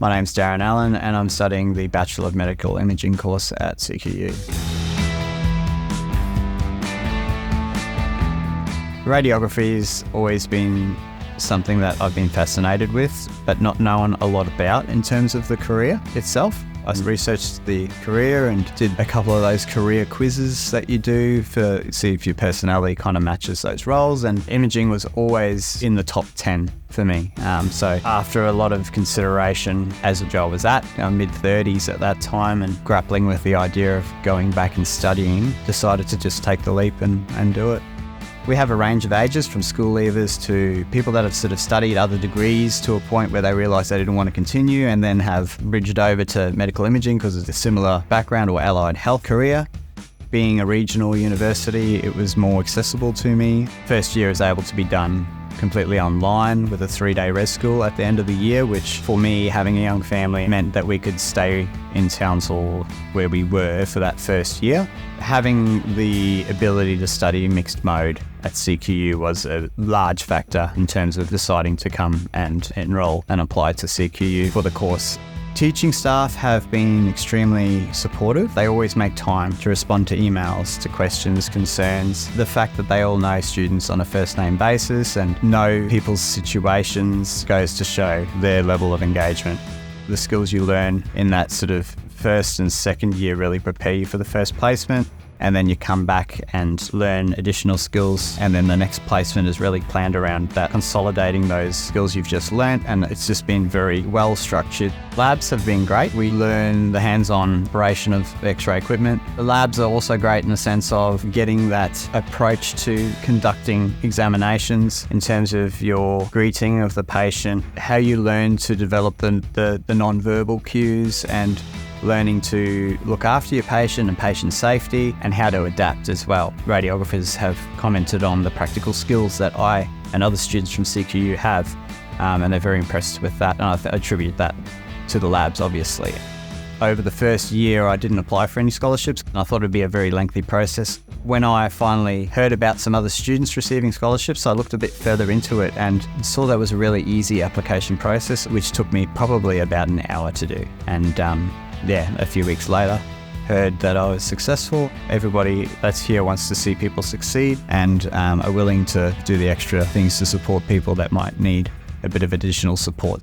My name's Darren Allen and I'm studying the Bachelor of Medical Imaging course at CQU. Radiography's always been something that I've been fascinated with, but not known a lot about in terms of the career itself. I researched the career and did a couple of those career quizzes that you do to see if your personality kind of matches those roles, and imaging was always in the top 10 for me. So after a lot of consideration as a job was at, mid-30s at that time, and grappling with the idea of going back and studying, decided to just take the leap and do it. We have a range of ages, from school leavers to people that have sort of studied other degrees to a point where they realise they didn't want to continue and then have bridged over to medical imaging because it's a similar background or allied health career. Being a regional university, it was more accessible to me. First year is able to be done completely online with a 3-day res school at the end of the year, which for me, having a young family, meant that we could stay in Townsville where we were for that first year. Having the ability to study mixed mode at CQU was a large factor in terms of deciding to come and enrol and apply to CQU for the course. Teaching staff have been extremely supportive. They always make time to respond to emails, to questions, concerns. The fact that they all know students on a first-name basis and know people's situations goes to show their level of engagement. The skills you learn in that sort of first and second year really prepare you for the first placement. And then you come back and learn additional skills, and then the next placement is really planned around that, consolidating those skills you've just learnt, and it's just been very well structured. Labs have been great. We learn the hands-on operation of X-ray equipment. The labs are also great in the sense of getting that approach to conducting examinations in terms of your greeting of the patient, how you learn to develop the non-verbal cues, and learning to look after your patient and patient safety, and how to adapt as well. Radiographers have commented on the practical skills that I and other students from CQU have, and they're very impressed with that, and I attribute that to the labs, obviously. Over the first year, I didn't apply for any scholarships. I thought it'd be a very lengthy process. When I finally heard about some other students receiving scholarships, I looked a bit further into it and saw that was a really easy application process, which took me probably about an hour to do. And a few weeks later, heard that I was successful. Everybody that's here wants to see people succeed and are willing to do the extra things to support people that might need a bit of additional support.